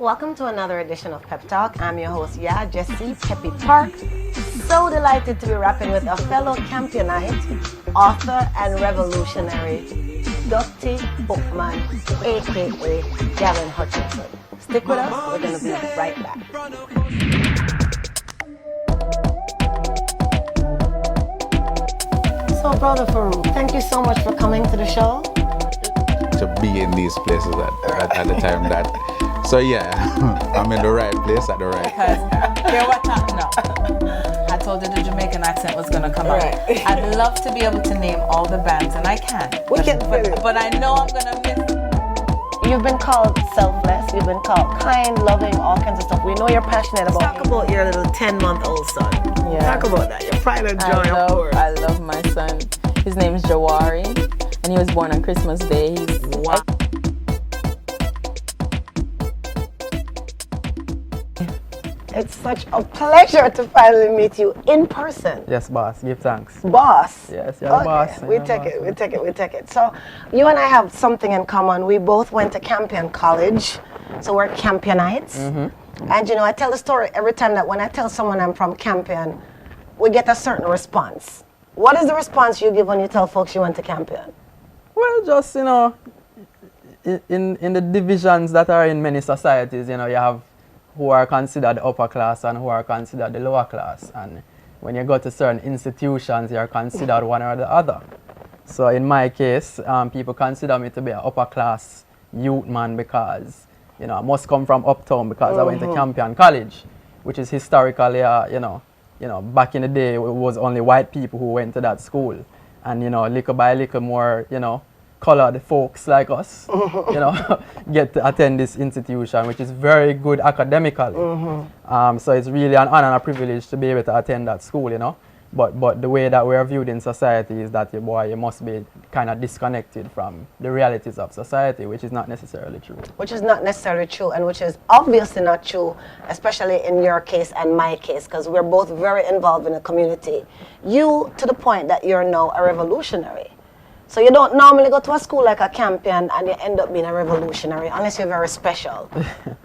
Welcome to another edition of Pep Talk. I'm your host, Jessie Peppy Parke. So delighted to be rapping with a fellow campionite, author and revolutionary, Dutty Bookman, aka Gavin Hutchinson. Stick with us, we're going to be right back. So, Brother Farouk, thank you so much for coming to the show. To be in these places at the time that. So yeah, I'm in the right place at the right time. Because hear what happened now. I told you the Jamaican accent was gonna come out. I'd love to be able to name all the bands, and I can. But I know I'm gonna miss. You've been called selfless, you've been called kind, loving, all kinds of stuff. We know you're passionate about. Talk about your little 10-month-old son. Yeah. Talk about that, your pride and joy, of course. I love my son. His name is Jawari, and he was born on Christmas Day. Wow. It's such a pleasure to finally meet you in person. Yes, boss. Give thanks. Boss. Yes, you're the boss. We take it. So you and I have something in common. We both went to Campion College, so we're Campionites. Mm-hmm. And I tell the story every time that when I tell someone I'm from Campion, we get a certain response. What is the response you give when you tell folks you went to Campion? Well, just, in the divisions that are in many societies, you have who are considered the upper class and who are considered the lower class. And when you go to certain institutions, you're considered one or the other. So in my case, people consider me to be an upper class youth man because, I must come from uptown because I went to Campion College, which is historically, back in the day, it was only white people who went to that school. And, little by little more, colored folks like us, get to attend this institution, which is very good academically. So it's really an honor and a privilege to be able to attend that school, But the way that we're viewed in society is that you must be kind of disconnected from the realities of society, which is not necessarily true. Which is not necessarily true, and which is obviously not true, especially in your case and my case, because we're both very involved in the community. You, to the point that you're now a revolutionary. So you don't normally go to a school like a Campion and you end up being a revolutionary unless you're very special.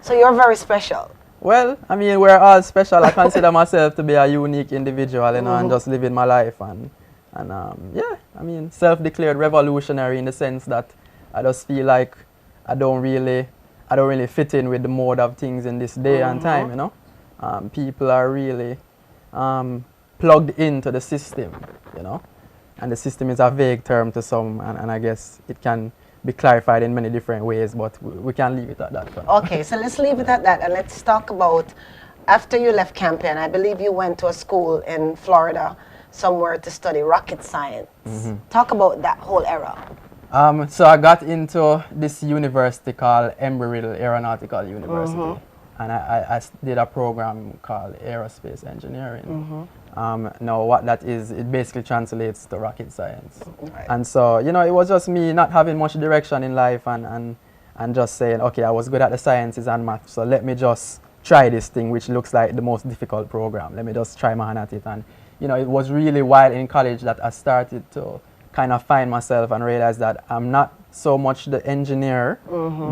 So you're very special. Well, we're all special. I consider myself to be a unique individual, and just living my life. Self-declared revolutionary in the sense that I just feel like I don't really fit in with the mode of things in this day and time, People are really plugged into the system, And the system is a vague term to some, and I guess it can be clarified in many different ways, but we can leave it at that. Okay, so let's leave it at that, and let's talk about, after you left Campion, I believe you went to a school in Florida somewhere to study rocket science. Talk about that whole era. So I got into this university called Embry-Riddle Aeronautical University, and I did a program called aerospace engineering. Now what that is, it basically translates to rocket science. Right. And so, it was just me not having much direction in life and just saying, okay, I was good at the sciences and math, so let me just try this thing, which looks like the most difficult program. Let me just try my hand at it. And, it was really while in college that I started to kind of find myself and realize that I'm not so much the engineer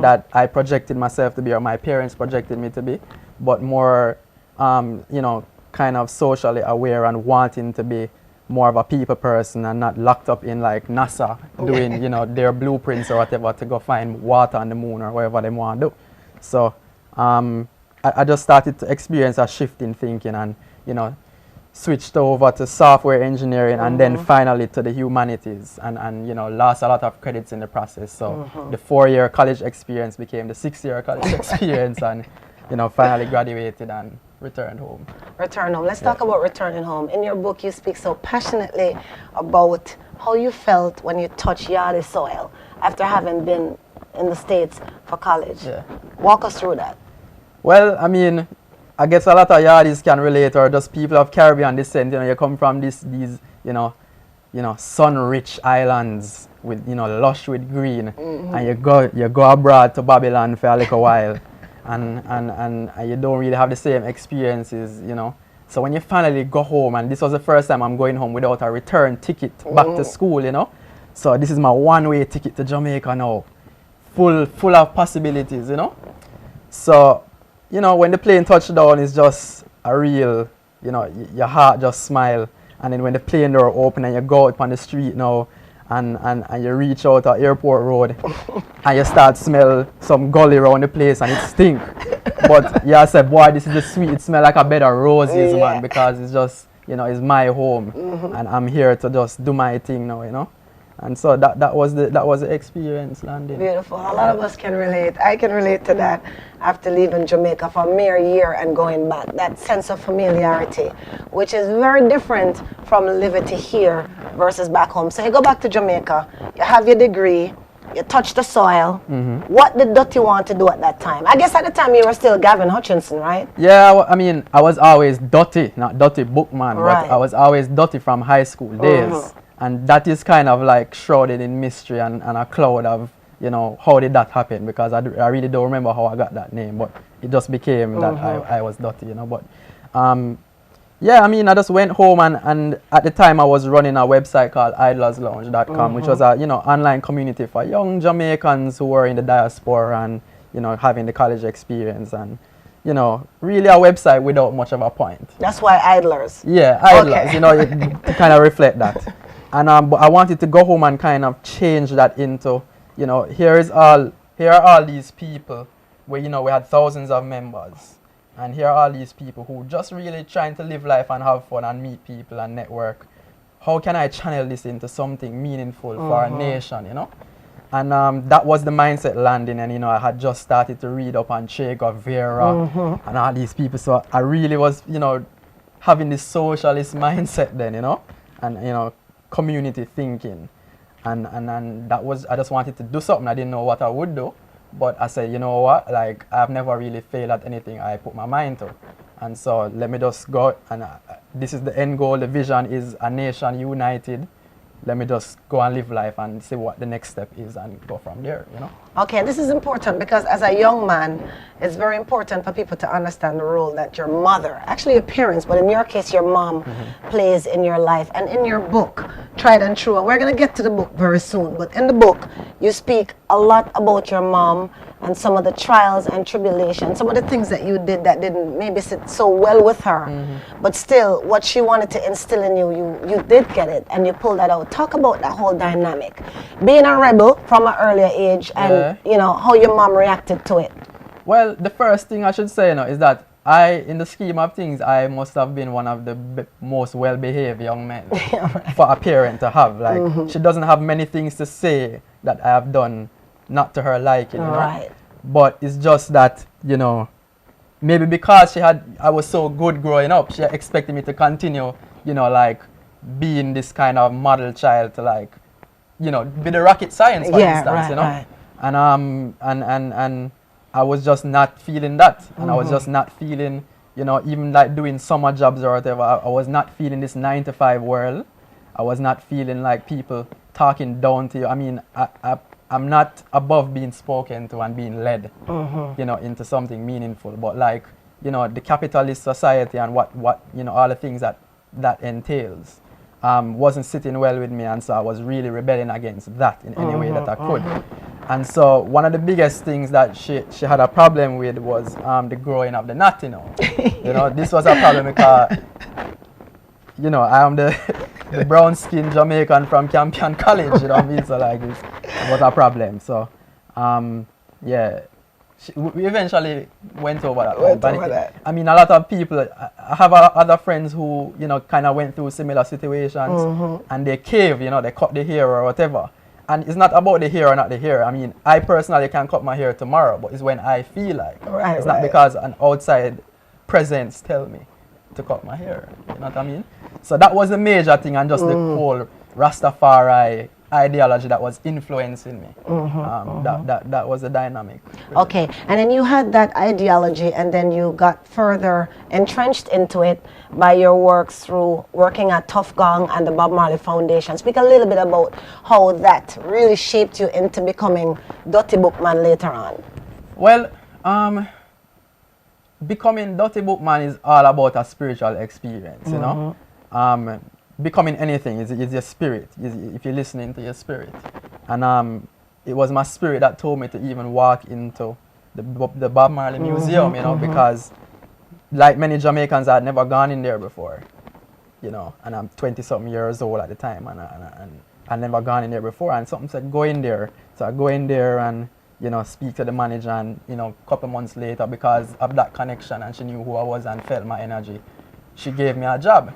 that I projected myself to be or my parents projected me to be, but more, kind of socially aware and wanting to be more of a people person and not locked up in like NASA doing, their blueprints or whatever to go find water on the moon or whatever they want to do. So I just started to experience a shift in thinking and, switched over to software engineering and then finally to the humanities and lost a lot of credits in the process. So the 4-year college experience became the 6-year college experience and, finally graduated and returned home. Return home. Let's talk about returning home. In your book, you speak so passionately about how you felt when you touched Yardie soil after having been in the States for college. Yeah. Walk us through that. Well, I guess a lot of Yardies can relate, or just people of Caribbean descent. You come from these sun-rich islands with lush with green, and you go abroad to Babylon for a little while. And you don't really have the same experiences, So when you finally go home, and this was the first time I'm going home without a return ticket back to school, So this is my one-way ticket to Jamaica now, full of possibilities, So you know, when the plane touched down, it's just a real, you know, your heart just smile. And then when the plane door open and you go out on the street now, and you reach out to Airport Road, and you start smell some gully around the place and it stink. But yeah, I said, boy, this is the sweet. It smell like a bed of roses, man, because it's just, you know, it's my home, and I'm here to just do my thing now, you know. And so that was the experience landing. Beautiful. A lot of us can relate. I can relate to that after leaving Jamaica for a mere year and going back. That sense of familiarity, which is very different from liberty here versus back home. So you go back to Jamaica, you have your degree, you touch the soil. What did Dutty want to do at that time? I guess at the time you were still Gavin Hutchinson, right? Yeah, I mean, I was always Dutty, not Dutty Bookman, but I was always Dutty from high school days. And that is kind of like shrouded in mystery and a cloud of, you know, how did that happen? Because I really don't remember how I got that name, but it just became that I was Dutty, you know. But yeah, I mean, I just went home and at the time I was running a website called idlerslounge.com, which was a, you know, online community for young Jamaicans who were in the diaspora and, you know, having the college experience and, you know, really a website without much of a point. That's why idlers. Yeah, idlers, you know, to kind of reflect that. And but I wanted to go home and kind of change that into, you know, here are all these people where, you know, we had thousands of members. And here are all these people who just really trying to live life and have fun and meet people and network. How can I channel this into something meaningful for our nation, you know? And that was the mindset landing. And, you know, I had just started to read up on Che Guevara and all these people. So I really was, you know, having this socialist mindset then, you know, and, you know, community thinking. And that was, I just wanted to do something. I didn't know what I would do. But I said, you know what, like, I've never really failed at anything I put my mind to. And so let me just go, and this is the end goal. The vision is a nation united. Let me just go and live life and see what the next step is and go from there, you know. Okay, this is important because as a young man, it's very important for people to understand the role that your mother, actually your parents, but in your case, your mom plays in your life. And in your book, Tried and True, and we're going to get to the book very soon, but in the book, you speak a lot about your mom and some of the trials and tribulations, some of the things that you did that didn't maybe sit so well with her, but still what she wanted to instill in you, you did get it and you pulled that out. Talk about that whole dynamic. Being a rebel from an earlier age and, you know, how your mom reacted to it. Well, the first thing I should say, you know, is that in the scheme of things, I must have been one of the most well-behaved young men for a parent to have. Like, she doesn't have many things to say that I have done not to her liking, you know? But it's just that, you know, maybe because I was so good growing up, she expected me to continue, you know, like, being this kind of model child to, like, you know, be the rocket science, for instance, you know? And I was just not feeling that. And I was just not feeling, you know, even like doing summer jobs or whatever, I was not feeling this 9-to-5 world. I was not feeling like people talking down to you. I mean, I'm not above being spoken to and being led, you know, into something meaningful. But like, you know, the capitalist society and what you know, all the things that entails wasn't sitting well with me. And so I was really rebelling against that in any way that I could. And so one of the biggest things that she had a problem with was the growing of the knot, you know. You know, this was a problem because, you know, I am the brown-skinned Jamaican from Campion College, you know what I mean? So like, it was a problem. So, yeah, we eventually went over that. I mean, a lot of people, I have other friends who, you know, kind of went through similar situations and they cave, you know, they cut the hair or whatever. And it's not about the hair or not the hair. I mean, I personally can cut my hair tomorrow, but it's when I feel like. It's not because an outside presence tell me to cut my hair. You know what I mean? So that was the major thing, and just the whole Rastafari ideology that was influencing me. That was the dynamic. Really. Okay, and then you had that ideology and then you got further entrenched into it by your works through working at Tough Gong and the Bob Marley Foundation. Speak a little bit about how that really shaped you into becoming Dutty Bookman later on. Well, becoming Dutty Bookman is all about a spiritual experience, you know. Becoming anything is your spirit, if you're listening to your spirit. And it was my spirit that told me to even walk into the Bob Marley Museum, you know, because like many Jamaicans, I had never gone in there before, you know, and I'm 20-something years old at the time, and I never gone in there before, and something said, go in there. So I go in there and, you know, speak to the manager, and, you know, a couple months later, because of that connection, and she knew who I was and felt my energy, she gave me a job,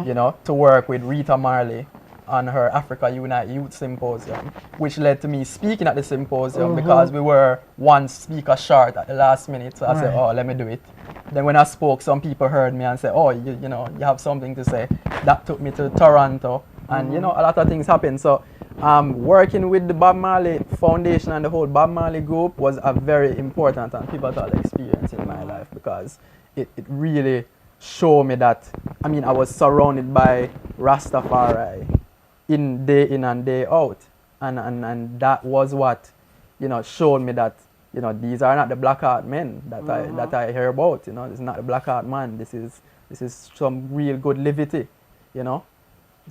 you know, to work with Rita Marley on her Africa Unite Youth Symposium, which led to me speaking at the symposium because we were one speaker short at the last minute. So I said, oh, let me do it. Then when I spoke, some people heard me and said, oh, you know, you have something to say. That took me to Toronto, and, you know, a lot of things happened. So working with the Bob Marley Foundation and the whole Bob Marley group was a very important and pivotal experience in my life, because it really showed me that, I mean, I was surrounded by Rastafari day in and day out, and that was what, you know, showed me that, you know, these are not the black heart men that I hear about, you know. This is not the black heart man. This is some real good livity, you know.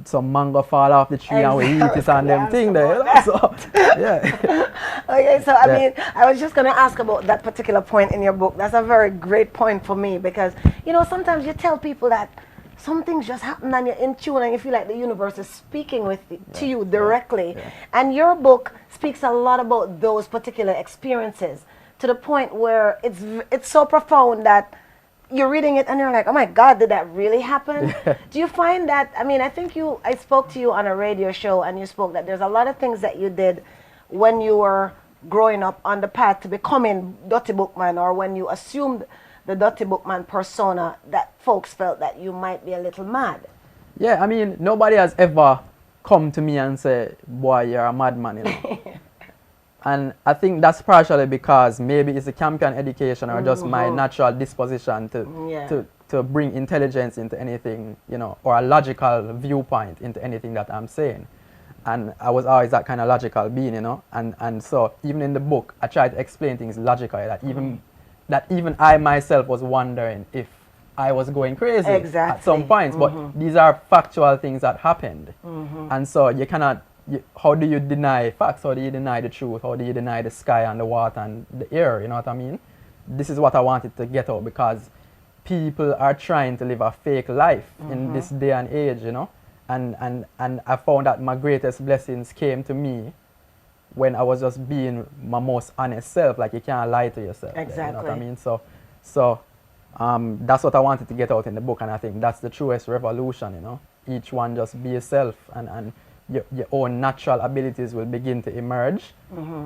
Some mango fall off the tree and we eat it and them thing there, you know? So yeah. Okay, so I mean, I was just going to ask about that particular point in your book. That's a very great point for me, because, you know, sometimes you tell people that some things just happen and you're in tune and you feel like the universe is speaking to you directly. And your book speaks a lot about those particular experiences, to the point where it's so profound that you're reading it and you're like, oh my God, did that really happen? Do you find that, I mean, I spoke to you on a radio show, and you spoke that there's a lot of things that you did when you were growing up on the path to becoming Dutty Bookman, or when you assumed the Dutty Bookman persona, that folks felt that you might be a little mad. Yeah, I mean, nobody has ever come to me and said, boy, you're a madman, you know. And I think that's partially because maybe it's a champion education, or just my natural disposition to bring intelligence into anything, you know, or a logical viewpoint into anything that I'm saying. And I was always that kind of logical being, you know. And so even in the book, I try to explain things logically, that even I myself was wondering if I was going crazy at some points. But these are factual things that happened. And so you cannot, how do you deny facts? How do you deny the truth? How do you deny the sky and the water and the air? You know what I mean? This is what I wanted to get out, because people are trying to live a fake life in this day and age, you know. And I found that my greatest blessings came to me when I was just being my most honest self. Like, you can't lie to yourself. Exactly. You know what I mean? So that's what I wanted to get out in the book, and I think that's the truest revolution, you know. Each one just be yourself, and your own natural abilities will begin to emerge.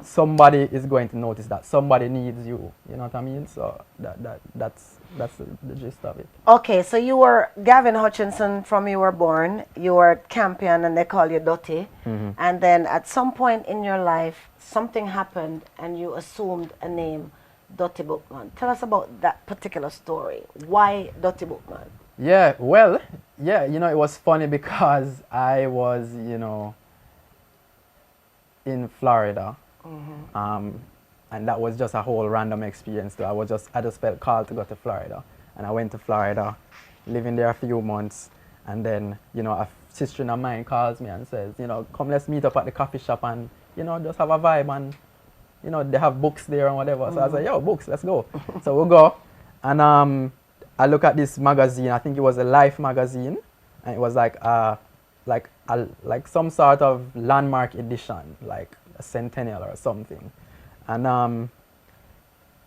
Somebody is going to notice that. Somebody needs you. You know what I mean? So that's the gist of it. Okay, so you were Gavin Hutchinson from you were born. You were Campion, and they call you Dutty. And then at some point in your life, something happened and you assumed a name, Dutty Bookman. Tell us about that particular story. Why Dutty Bookman? Yeah, well, yeah, you know, it was funny because I was, you know, in Florida. And that was just a whole random experience too. I just felt called to go to Florida. And I went to Florida, living there a few months, and then, you know, a sister of mine calls me and says, you know, come, let's meet up at the coffee shop and, you know, just have a vibe, and, you know, they have books there and whatever. So I said, yo, books, let's go. So we'll go. And I look at this magazine. I think it was a Life magazine, and it was like some sort of landmark edition, like a centennial or something. And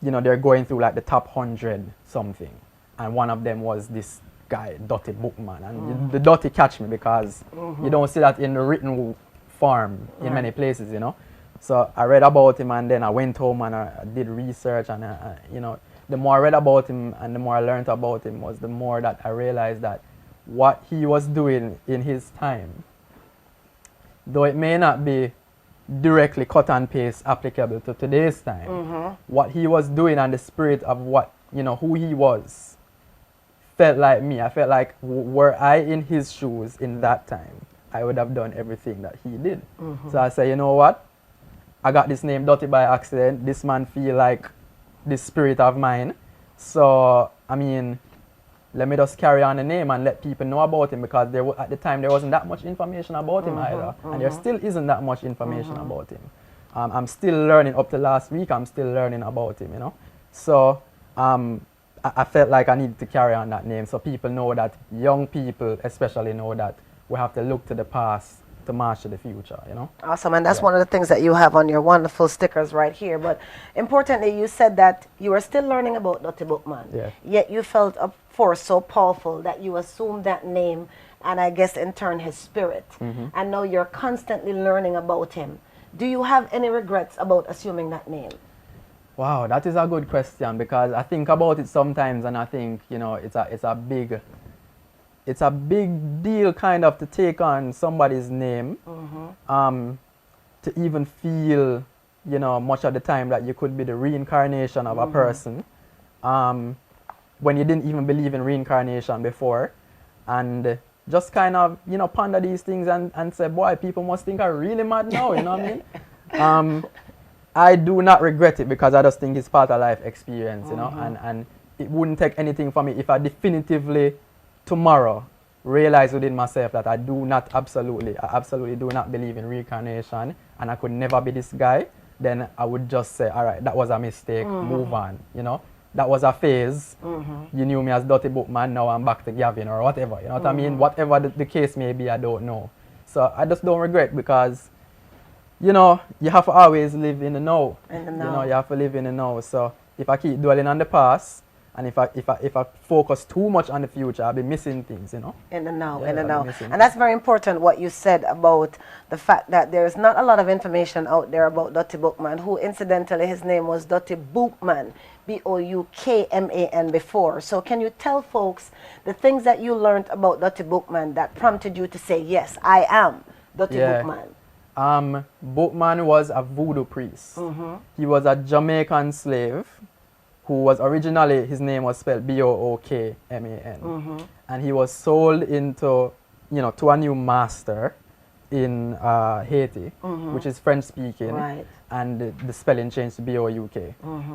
you know, they're going through like the top 100 something, and one of them was this guy, Dutty Bookman, and the Dutty catch me because you don't see that in the written form in many places, you know. So I read about him, and then I went home and I did research, and you know, the more I read about him and the more I learned about him, was the more that I realized that what he was doing in his time, though it may not be directly cut and paste applicable to today's time, what he was doing and the spirit of what, you know, who he was, felt like me. I felt like were I in his shoes in that time, I would have done everything that he did. So I said, you know what? I got this name Dutty by accident. This man feel like this spirit of mine. So, I mean, let me just carry on the name and let people know about him, because at the time there wasn't that much information about him either. And there still isn't that much information about him. I'm still learning. Up to last week, I'm still learning about him, you know. So I felt like I needed to carry on that name so people know that, young people especially know that we have to look to the past to march to the future, you know. Awesome, and that's one of the things that you have on your wonderful stickers right here. But importantly, you said that you were still learning about Dutty Bookman, yet you felt a force so powerful that you assumed that name, and I guess in turn his spirit. And now you're constantly learning about him. Do you have any regrets about assuming that name? Wow, that is a good question, because I think about it sometimes and I think, you know, it's a big deal kind of to take on somebody's name, to even feel, you know, much of the time that you could be the reincarnation of a person, when you didn't even believe in reincarnation before, and just kind of, you know, ponder these things and say, boy, people must think I'm really mad now, you know what I mean? I do not regret it, because I just think it's part of life experience, you know, and it wouldn't take anything for me if I definitively tomorrow realize within myself that I absolutely do not believe in reincarnation and I could never be this guy. Then I would just say, all right, that was a mistake, move on, you know. That was a phase. You knew me as Dutty Bookman, now I'm back to Gavin or whatever, you know what I mean? Whatever the case may be, I don't know. So I just don't regret, because, you know, you have to always live in the now. You know, you have to live in the now. So if I keep dwelling on the past, and if I focus too much on the future, I'll be missing things, you know. In the now, in the now. And that's very important, what you said about the fact that there's not a lot of information out there about Dutty Bookman, who incidentally his name was Dutty Bookman, Boukman before. So can you tell folks the things that you learned about Dutty Bookman that prompted you to say, yes, I am Dutty Bookman? Bookman was a voodoo priest. He was a Jamaican slave who was originally, his name was spelled Bookman. And he was sold into, you know, to a new master in Haiti, which is French speaking. And the spelling changed to Bouk.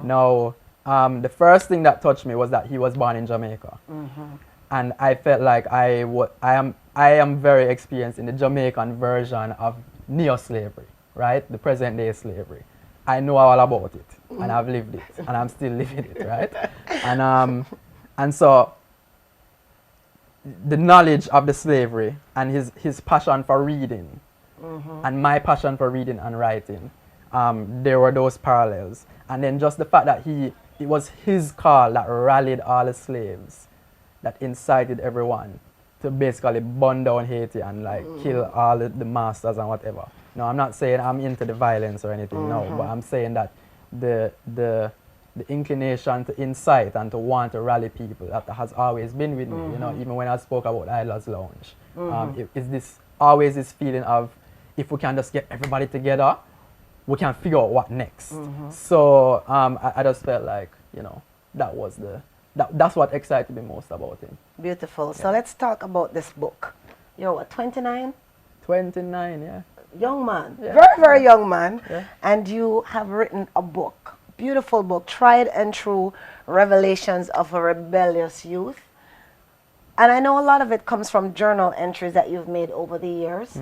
Now, the first thing that touched me was that he was born in Jamaica. And I felt like I am very experienced in the Jamaican version of neo-slavery, right? The present day slavery. I know all about it, and I've lived it, and I'm still living it, right? And so the knowledge of the slavery and his passion for reading, and my passion for reading and writing, there were those parallels. And then just the fact that it was his call that rallied all the slaves, that incited everyone to basically burn down Haiti and like kill all the masters and whatever. No, I'm not saying I'm into the violence or anything, no, but I'm saying that the inclination to incite and to want to rally people, that has always been with me, you know, even when I spoke about Idler's Lounge. It's this feeling of, if we can just get everybody together, we can figure out what next. So I just felt like, you know, that's what excited me most about him. Beautiful. So let's talk about this book. You're what, 29? 29, yeah. Young man, very, very young man. And you have written a book, beautiful book, Tried and True Revelations of a Rebellious Youth. And I know a lot of it comes from journal entries that you've made over the years.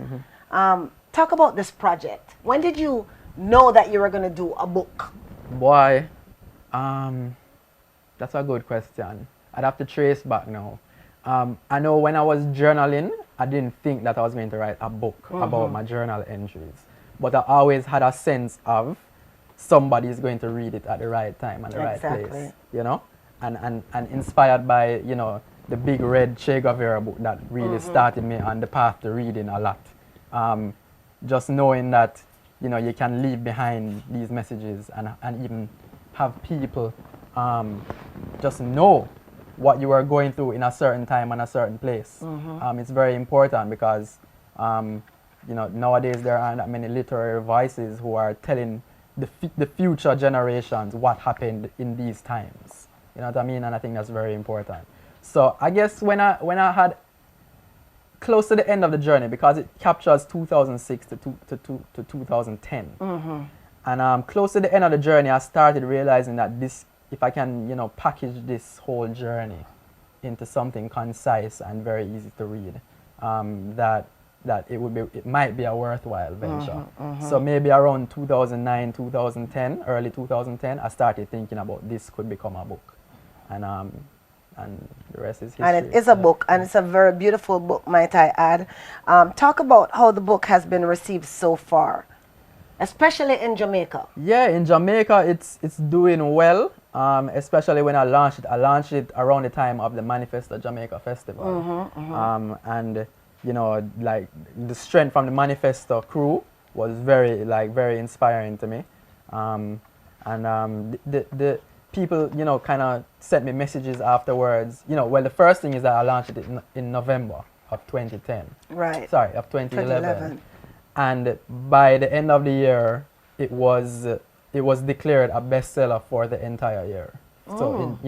Talk about this project. When did you know that you were going to do a book? Boy, that's a good question. I'd have to trace back now. I know when I was journaling, I didn't think that I was going to write a book about my journal entries. But I always had a sense of somebody is going to read it at the right time and the right place, you know? And inspired by, you know, the big red Che Guevara book that really started me on the path to reading a lot. Just knowing that, you know, you can leave behind these messages and even have people just know what you are going through in a certain time and a certain place. It's very important, because you know, nowadays there aren't that many literary voices who are telling the future generations what happened in these times. You know what I mean? And I think that's very important. So I guess when I had close to the end of the journey, because it captures 2006 to 2010, and close to the end of the journey, I started realizing that if I can, you know, package this whole journey into something concise and very easy to read, that that it might be a worthwhile venture. So maybe around 2009, 2010, early 2010, I started thinking about this could become a book, and the rest is history. And it is a book, and it's a very beautiful book, might I add. Talk about how the book has been received so far, especially in Jamaica. Yeah, in Jamaica, it's doing well. Especially when I launched it. I launched it around the time of the Manifesto Jamaica Festival, and you know, like the strength from the Manifesto crew was very inspiring to me, the people, you know, kind of sent me messages afterwards. You know, well, the first thing is that I launched it in November of 2010. Right. Sorry, of 2011. And by the end of the year, it was declared a bestseller for the entire year. So,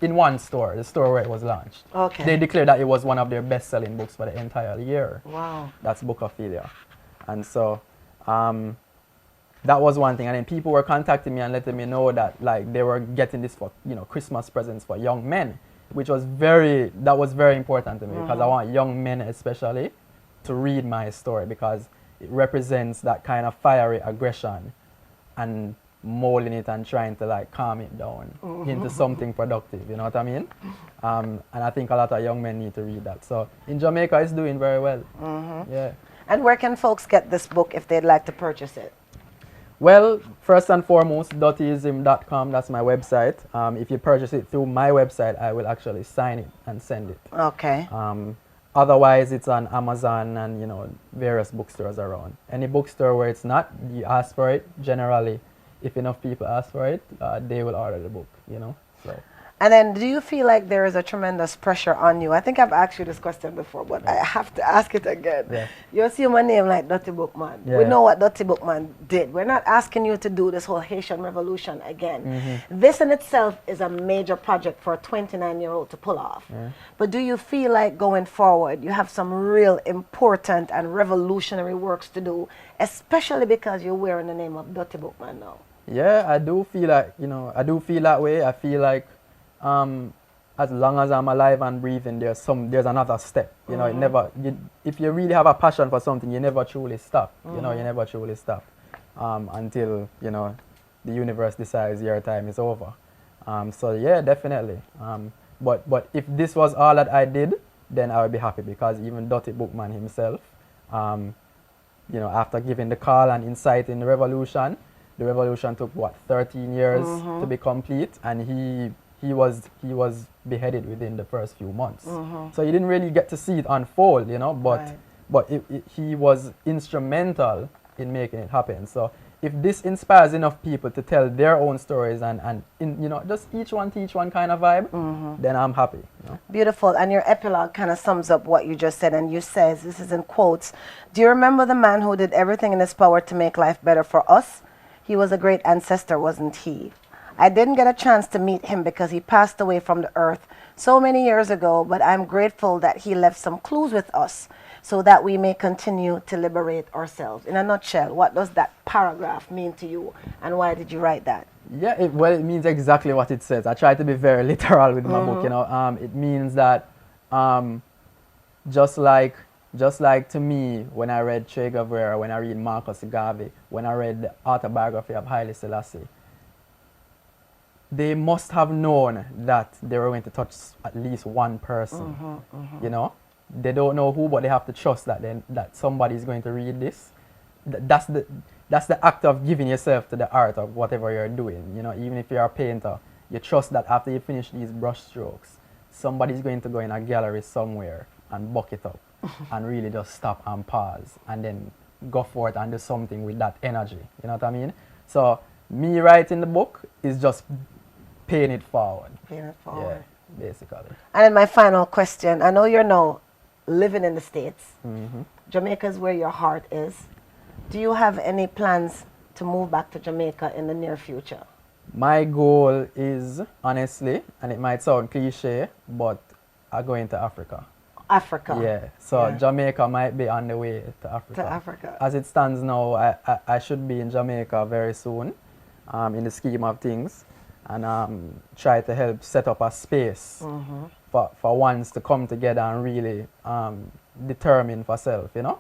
in one store, the store where it was launched. Okay. They declared that it was one of their best-selling books for the entire year. Wow. That's Bookophilia. And so, that was one thing. And then people were contacting me and letting me know that, like, they were getting this for, you know, Christmas presents for young men, which was very important to me, because I want young men especially to read my story, because it represents that kind of fiery aggression and molding it and trying to like calm it down into something productive, you know what I mean? And I think a lot of young men need to read that. So in Jamaica, it's doing very well. Yeah. And where can folks get this book if they'd like to purchase it? Well, first and foremost, duttyism.com, that's my website. If you purchase it through my website, I will actually sign it and send it. Okay. Otherwise, it's on Amazon and, you know, various bookstores around. Any bookstore where it's not, you ask for it. Generally, if enough people ask for it, they will order the book, you know. So. And then do you feel like there is a tremendous pressure on you? I think I've asked you this question before, but I have to ask it again. Yeah. You see my name like Dutty Bookman. Yeah. We know what Dutty Bookman did. We're not asking you to do this whole Haitian revolution again. This in itself is a major project for a 29-year-old to pull off. But do you feel like going forward, you have some real important and revolutionary works to do, especially because you're wearing the name of Dutty Bookman now? Yeah, I do feel like, you know, I do feel that way. I feel like as long as I'm alive and breathing, there's another step. You know, if you really have a passion for something, you never truly stop. You know, you never truly stop until, you know, the universe decides your time is over. So yeah, definitely. But if this was all that I did, then I would be happy, because even Dutty Bookman himself, you know, after giving the call and inciting the revolution took what, 13 years to be complete, and he was beheaded within the first few months. So you didn't really get to see it unfold, you know, but he was instrumental in making it happen. So if this inspires enough people to tell their own stories and you know, just each one teach one kind of vibe, then I'm happy. You know? Beautiful. And your epilogue kind of sums up what you just said, and you says, this is in quotes, "Do you remember the man who did everything in his power to make life better for us? He was a great ancestor, wasn't he? I didn't get a chance to meet him because he passed away from the earth so many years ago, but I'm grateful that he left some clues with us so that we may continue to liberate ourselves." In a nutshell, what does that paragraph mean to you, and why did you write that? Yeah, it means exactly what it says. I try to be very literal with my book, you know. It means that just like to me, when I read Che Guevara, when I read Marcus Garvey, when I read the autobiography of Haile Selassie, they must have known that they were going to touch at least one person. You know, they don't know who, but they have to trust that somebody is going to read this. That's the act of giving yourself to the art of whatever you're doing. You know, even if you're a painter, you trust that after you finish these brush strokes, somebody's going to go in a gallery somewhere and buck it up and really just stop and pause and then go forth and do something with that energy. You know what I mean? So me writing the book is just paying it forward. Paying it forward. Yeah, basically. And then my final question, I know you're now living in the States. Jamaica is where your heart is. Do you have any plans to move back to Jamaica in the near future? My goal is, honestly, and it might sound cliche, but I'm going to Africa. Africa. Yeah, so Jamaica might be on the way to Africa. To Africa. As it stands now, I should be in Jamaica very soon, in the scheme of things, and try to help set up a space for ones to come together and really determine for self, you know?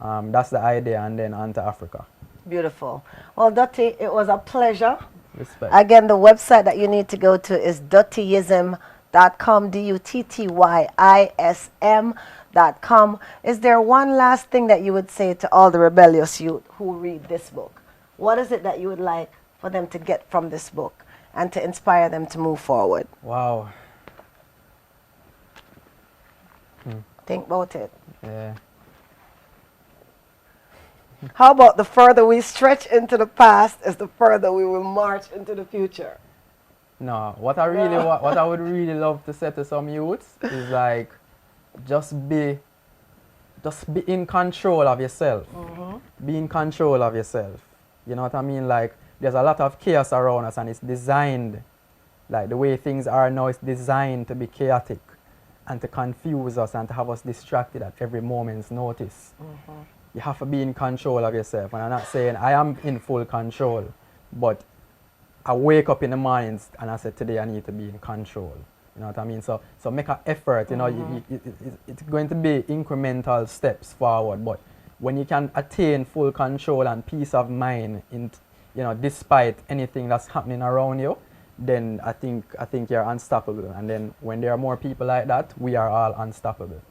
That's the idea, and then on to Africa. Beautiful. Well, Dutty, it was a pleasure. Respect. Again, the website that you need to go to is duttyism.com, DUTTYISM.com. Is there one last thing that you would say to all the rebellious youth who read this book? What is it that you would like for them to get from this book and to inspire them to move forward? Wow. Think about it. Yeah. How about the further we stretch into the past is the further we will march into the future? No, what I would really love to say to some youths is like, just be in control of yourself. Be in control of yourself. You know what I mean? Like, there's a lot of chaos around us, and it's designed, like the way things are now, it's designed to be chaotic and to confuse us and to have us distracted at every moment's notice. You have to be in control of yourself. And I'm not saying I am in full control, but I wake up in the mornings and I say, today I need to be in control. You know what I mean? So make an effort. You know, it's going to be incremental steps forward. But when you can attain full control and peace of mind, despite anything that's happening around you, then I think you're unstoppable. And then when there are more people like that, we are all unstoppable.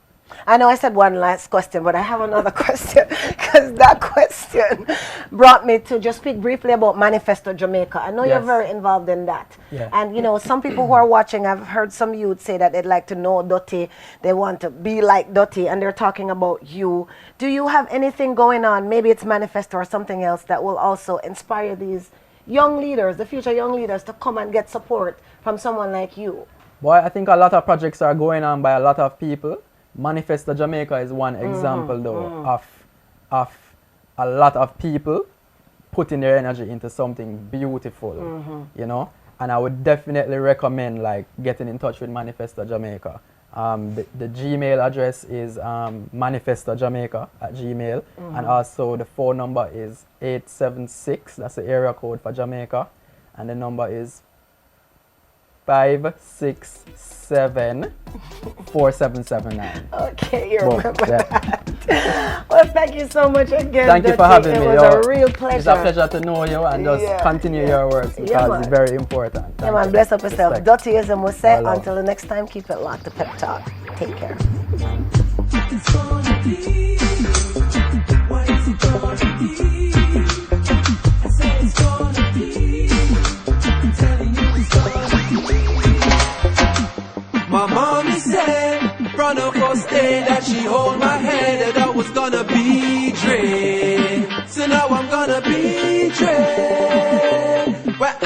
I know I said one last question, but I have another question, because that question brought me to just speak briefly about Manifesto Jamaica. I know you're very involved in that. Yeah. And, some people who are watching, I've heard some youth say that they'd like to know Dutty, they want to be like Dutty, and they're talking about you. Do you have anything going on, maybe it's Manifesto or something else, that will also inspire these young leaders, the future young leaders, to come and get support from someone like you? Boy, I think a lot of projects are going on by a lot of people. Manifesto Jamaica is one example, though, of a lot of people putting their energy into something beautiful, And I would definitely recommend, like, getting in touch with Manifesto Jamaica. The Gmail address is manifestojamaica@gmail, and also the phone number is 876. That's the area code for Jamaica, and the number is 567-4779. Okay, you remember that. Well, thank you so much again. Thank you for having me. It was a real pleasure. It's a pleasure to know you and just continue your work, because it's very important. Yeah, man, bless up yourself. Duttyism was set. Until the next time, keep it locked to Pep Talk. Take care. It's gonna be, what is it gonna be? I said it's gonna be, I'm telling you it's gonna be. My mommy said from the first day that she hold my hand that I was gonna be Dre. So now I'm gonna be Dre. Well,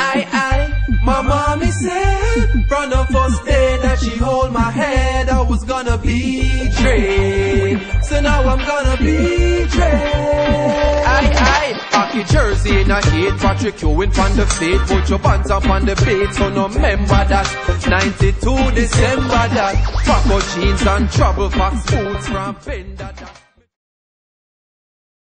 my mommy said from the first day that she hold my hand I was gonna be Dre. So now I'm gonna be Dre. Parke jersey in a heat, Patrick Ewing from the fleet. Put your pants up on the beat, so no remember that. 92 December that. Paco jeans and trouble fox boots from Fender.